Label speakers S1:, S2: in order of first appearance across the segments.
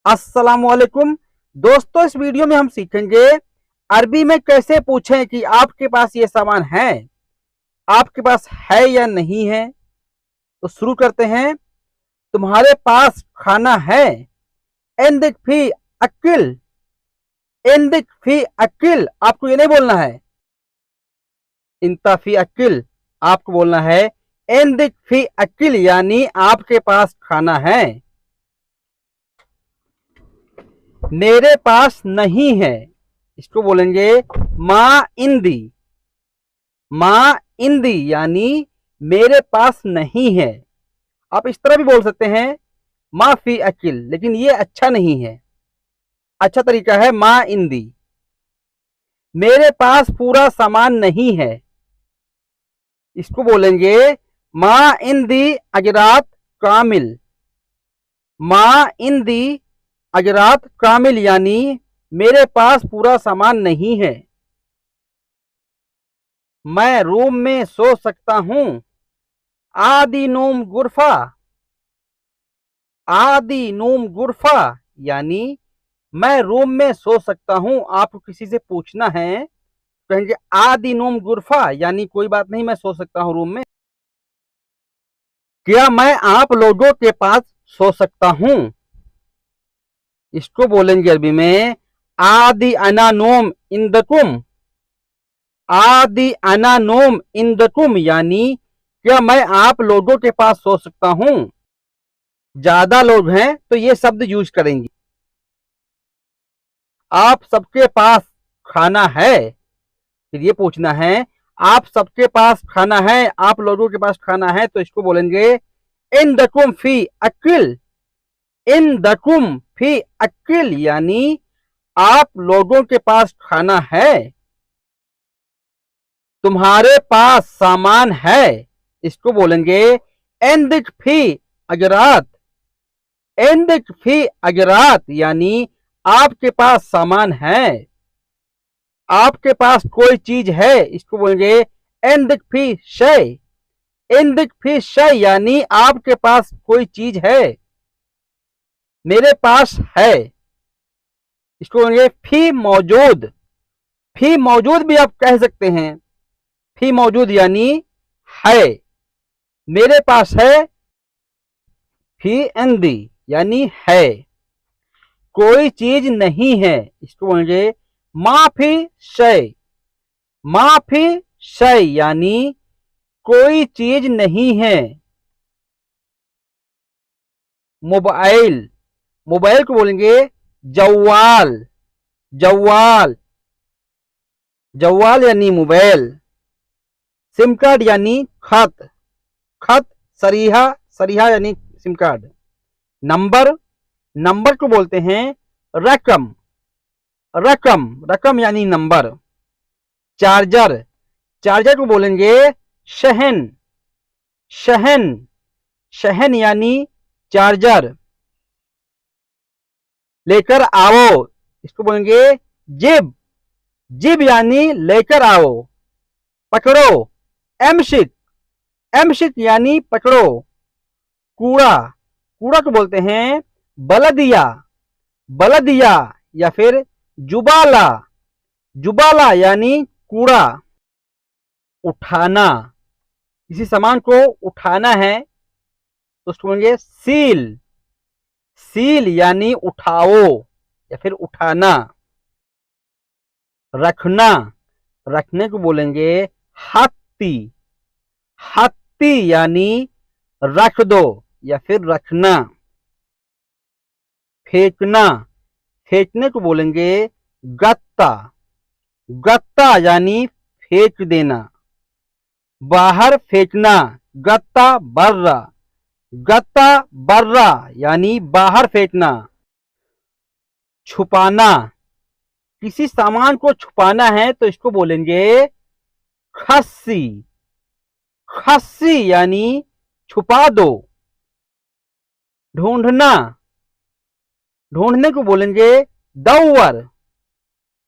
S1: अस्सलाम वालेकुम दोस्तों, इस वीडियो में हम सीखेंगे अरबी में कैसे पूछें कि आपके पास ये सामान है, आपके पास है या नहीं है। तो शुरू करते हैं। तुम्हारे पास खाना है। एंदिक फी अकिल। एंदिक फी अकिल आपको ये नहीं बोलना है इंता फी अकिल, आपको बोलना है एंदिक फी अकिल, यानी आपके पास खाना है। मेरे पास नहीं है, इसको बोलेंगे माँ इंदी। माँ इंदी यानी मेरे पास नहीं है। आप इस तरह भी बोल सकते हैं माँ फी अकिल, लेकिन ये अच्छा नहीं है। अच्छा तरीका है माँ इंदी। मेरे पास पूरा सामान नहीं है, इसको बोलेंगे माँ इंदी अजरात कामिल। माँ इंदी अजरात कामिल यानी मेरे पास पूरा सामान नहीं है। मैं रूम में सो सकता हूं। आदि नूम गुरफा। आदि नूम गुरफा यानी मैं रूम में सो सकता हूं। आपको किसी से पूछना है, कहेंगे आदि नूम गुरफा, यानी कोई बात नहीं, मैं सो सकता हूं रूम में। क्या मैं आप लोगों के पास सो सकता हूं, इसको बोलेंगे अरबी में आदि अना नोम इंदकुम। आदि अना नोम इंदकुम यानी क्या मैं आप लोगों के पास सो सकता हूं। ज्यादा लोग हैं तो ये शब्द यूज करेंगे। आप सबके पास खाना है, फिर ये पूछना है आप सबके पास खाना है, आप लोगों के पास खाना है, तो इसको बोलेंगे इन दकुम फी अकिल। इन दकुम फी अकिल यानी आप लोगों के पास खाना है। तुम्हारे पास सामान है, इसको बोलेंगे एंदिक फी अजरात। एंदिक फी अजरात यानी आपके पास सामान है। आपके पास कोई चीज है, इसको बोलेंगे एंदिक फी शय। एंदिक फी शय यानी आपके पास कोई चीज है। मेरे पास है, इसको बोलेंगे फी मौजूद। फी मौजूद भी आप कह सकते हैं। फी मौजूद यानी है। मेरे पास है फी एंदी यानी है। कोई चीज नहीं है, इसको बोलेंगे माफी शय। माफी शय यानी कोई चीज नहीं है। मोबाइल। मोबाइल को बोलेंगे जवाल। जवाल। जवाल यानी मोबाइल। सिम कार्ड यानी खत। खत सरीहा। सरीहा यानी सिम कार्ड। नंबर। नंबर को बोलते हैं रकम। रकम। रकम यानी नंबर। चार्जर। चार्जर को बोलेंगे शहन। शहन। शहन यानी चार्जर। लेकर आओ, इसको बोलेंगे जिब। जिब यानी लेकर आओ। पकड़ो। एमशिक। एमशिक यानी पकड़ो। कूड़ा। कूड़ा को बोलते हैं बलदिया। बलदिया या फिर जुबाला। जुबाला यानी कूड़ा। उठाना। किसी सामान को उठाना है तो उसको बोलेंगे सील। सील यानी उठाओ या फिर उठाना। रखना। रखने को बोलेंगे हत्ती। हत्ती यानी रख दो या फिर रखना। फेंकना। फेंकने को बोलेंगे गत्ता। गत्ता यानी फेंक देना। बाहर फेंकना। गत्ता बर्रा। गत्ता बर्रा यानी बाहर फेंकना। छुपाना। किसी सामान को छुपाना है तो इसको बोलेंगे खस्सी। खस्सी यानी छुपा दो। ढूंढना। ढूंढने को बोलेंगे दौवर।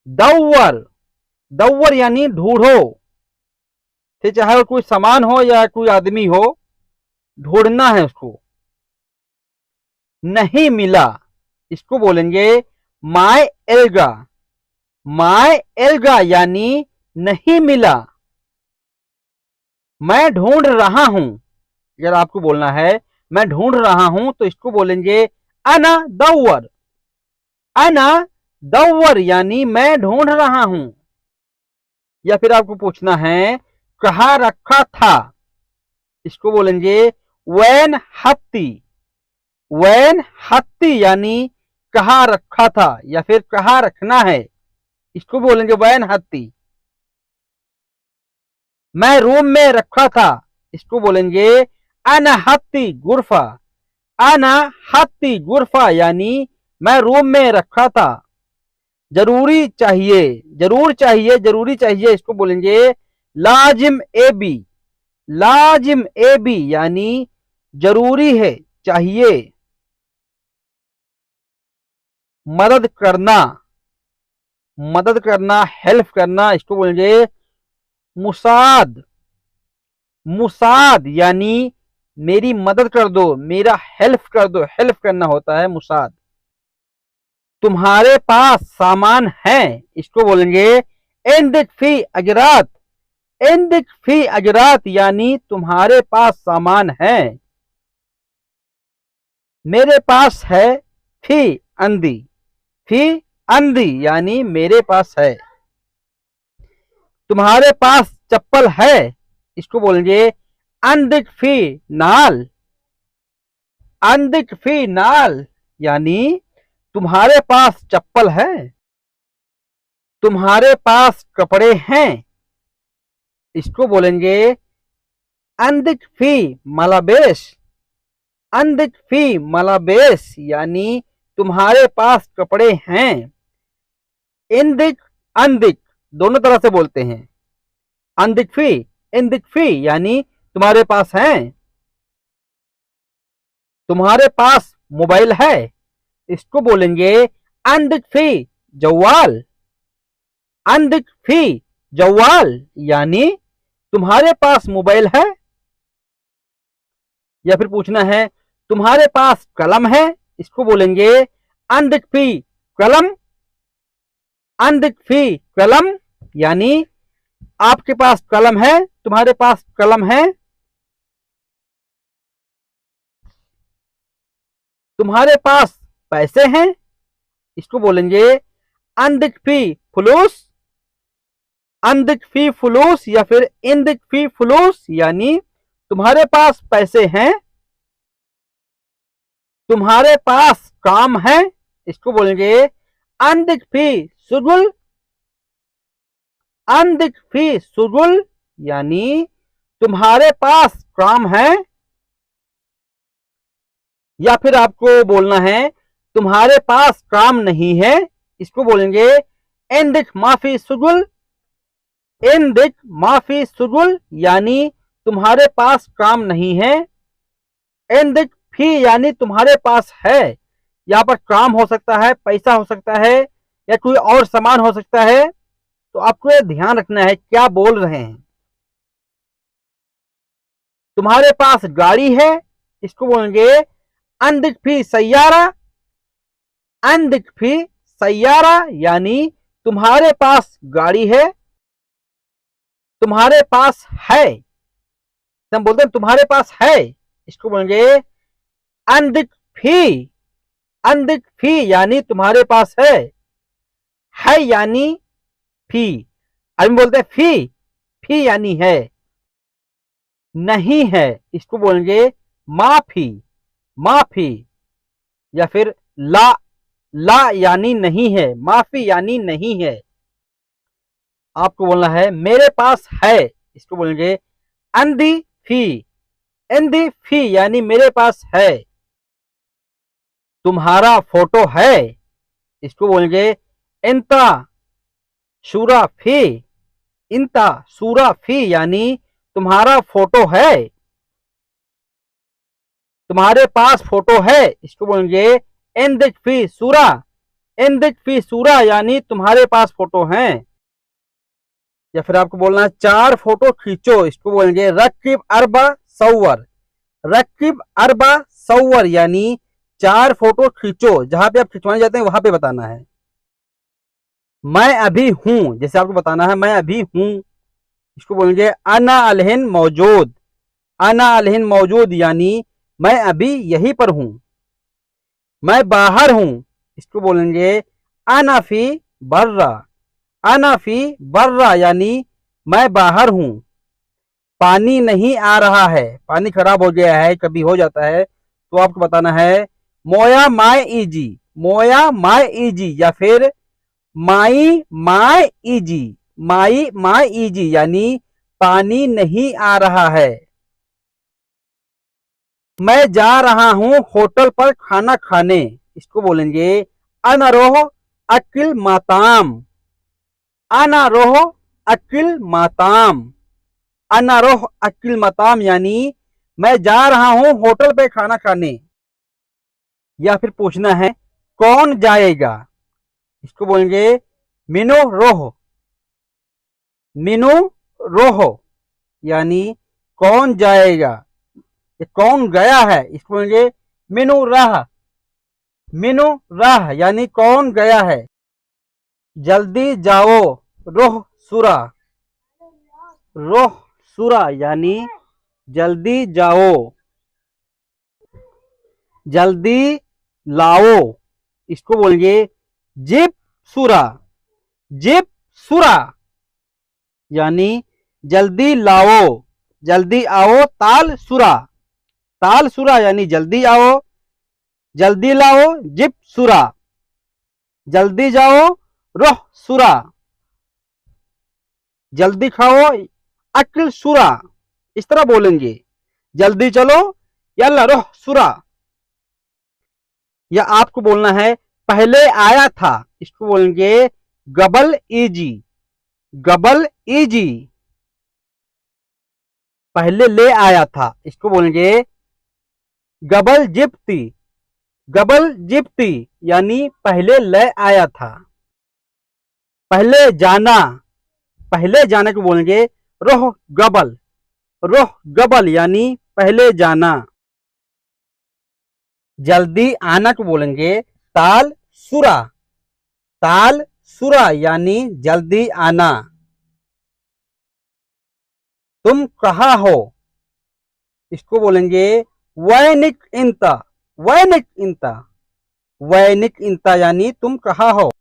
S1: दौवर। दौवर यानी ढूंढो, फिर चाहे कोई सामान हो या कोई आदमी हो, ढूंढना है उसको। नहीं मिला। इसको बोलेंगे माय एल्गा। माय एल्गा यानी नहीं मिला। मैं ढूंढ रहा हूं, अगर आपको बोलना है मैं ढूंढ रहा हूं तो इसको बोलेंगे अना दौर। अना दौर यानी मैं ढूंढ रहा हूं। या फिर आपको पूछना है कहाँ रखा था, इसको बोलेंगे वैन हत्ती। वैन हत्ती यानी कहाँ रखा था या फिर कहाँ रखना है, इसको बोलेंगे वैन हत्ती। मैं रूम में रखा था, इसको बोलेंगे अना हत्ती गुरफा। अना हत्ती गुरफा यानी मैं रूम में रखा था। जरूरी चाहिए, जरूर चाहिए, जरूरी चाहिए, इसको बोलेंगे लाजिम एबी। लाजिम एबी यानी जरूरी है, चाहिए। मदद करना, मदद करना, हेल्प करना, इसको बोलेंगे मुसाद। मुसाद यानी मेरी मदद कर दो, मेरा हेल्प कर दो, हेल्प करना होता है मुसाद। तुम्हारे पास सामान है, इसको बोलेंगे इंदिक फी अजरात। इंदिक फी अजरात यानी तुम्हारे पास सामान है। मेरे पास है फी अंधी। फी अंधी यानी मेरे पास है। तुम्हारे पास चप्पल है, इसको बोलेंगे अंदिक फी नाल। अंदिक फी नाल यानी तुम्हारे पास चप्पल है। तुम्हारे पास कपड़े हैं, इसको बोलेंगे अंदिक फी मलाबेश। अंदिक फी मलाबेश यानी तुम्हारे पास कपड़े हैं। इंदिक अंदिक दोनों तरह से बोलते हैं। अंदिक फी, इंदिक फी यानी तुम्हारे पास हैं। तुम्हारे पास मोबाइल है, इसको बोलेंगे अंदिक फी जवाल। अंदिक फी जवाल यानी तुम्हारे पास मोबाइल है। या फिर पूछना है तुम्हारे पास कलम है, इसको बोलेंगे अंदिक फी कलम। अंदिक फी कलम यानी आपके पास कलम है, तुम्हारे पास कलम है। तुम्हारे पास पैसे हैं, इसको बोलेंगे अंदिक फी फुलूस। अंदिक फी फुलूस या फिर इंदिक फी फुलूस यानी तुम्हारे पास पैसे हैं। तुम्हारे पास काम है, इसको बोलेंगे अंदिक फी सुगुल। अंदिक फी सुगुल यानी तुम्हारे पास काम है। या फिर आपको बोलना है तुम्हारे पास काम नहीं है, इसको बोलेंगे इंदिक माफी सुगुल। इंदिक माफी सुगुल यानी तुम्हारे पास काम नहीं है। इंदिक फी यानी तुम्हारे पास है। यहाँ पर काम हो सकता है, पैसा हो सकता है या कोई और सामान हो सकता है, तो आपको यह ध्यान रखना है क्या बोल रहे हैं। तुम्हारे पास गाड़ी है, इसको बोलेंगे अंदिक फी सैयारा। अंदिक फी सैयारा यानी तुम्हारे पास गाड़ी है। तुम्हारे पास है, हम बोलते हैं तुम्हारे पास है, इसको बोलेंगे अंदिक फी। अंदिक फी यानी तुम्हारे पास है यानी फी। अभी बोलते हैं फी, फी यानी है। नहीं है, इसको बोलेंगे माफी। माफी या फिर ला। ला यानी नहीं है, माफी यानी नहीं है। आपको बोलना है मेरे पास है, इसको बोलेंगे अंधी फी। अंधी फी यानी मेरे पास है। तुम्हारा फोटो है, इसको बोलेंगे इंता सूरा फी। इंता सूरा फी यानी तुम्हारा फोटो है। तुम्हारे पास फोटो है, इसको बोलेंगे इंदिक फी सूरा। इंदिक फी सूरा यानी तुम्हारे पास फोटो हैं। या फिर आपको बोलना है 4 फोटो खींचो, इसको बोलेंगे रकीब अरबा सौवर। रकीब अरबा सौवर यानी 4 फोटो खींचो, जहां पे आप खिंचवाने जाते हैं वहां पे बताना है। मैं अभी हूं, जैसे आपको बताना है मैं अभी हूं, इसको बोलेंगे अना अलहिन मौजूद। अना अलहिन मौजूद यानी मैं अभी यहीं पर हूं। मैं बाहर हूं, इसको बोलेंगे अना फी बर्रा। अना फी बर्रा यानी मैं बाहर हूं। पानी नहीं आ रहा है, पानी खराब हो गया है, कभी हो जाता है तो आपको बताना है मोया माय इजी। मोया माय इजी या फिर my my easy. My my easy यानी पानी नहीं आ रहा है। मैं जा रहा हूं होटल पर खाना खाने, इसको बोलेंगे अनरोह अकिल माताम। अनारोह अकिल माताम। अनारोह अकिल माताम यानी मैं जा रहा हूं होटल पे खाना खाने। या फिर पूछना है कौन जाएगा, इसको बोलेंगे मिनो रोह। मिनो रोह यानी कौन जाएगा, ये कौन गया है, इसको बोलेंगे मिनु राह। मिनु राह यानी कौन गया है। जल्दी जाओ रोह सुरा। रोह सुरा यानी जल्दी जाओ। जल्दी लाओ, इसको बोलेंगे जिप सुरा। जिप सुरा यानी जल्दी लाओ, जल्दी आओ। ताल सुरा। ताल सुरा यानी जल्दी आओ, जल्दी लाओ। जिप सुरा जल्दी जाओ। रोह सुरा जल्दी खाओ। अक्ल सुरा, इस तरह बोलेंगे जल्दी चलो यल्ला रोह सुरा। या आपको बोलना है पहले आया था, इसको बोलेंगे गबल इजी। गबल इजी पहले ले आया था, इसको बोलेंगे गबल जिप्ती। गबल जिप्ती यानी पहले ले आया था। पहले जाना, पहले जाने को बोलेंगे रोह गबल। रोह गबल यानी पहले जाना। जल्दी आना को बोलेंगे ताल सुरा। ताल सुरा यानी जल्दी आना। तुम कहाँ हो, इसको बोलेंगे वैनिक इंता। वैनिक इंता। वैनिक इंता यानी तुम कहाँ हो।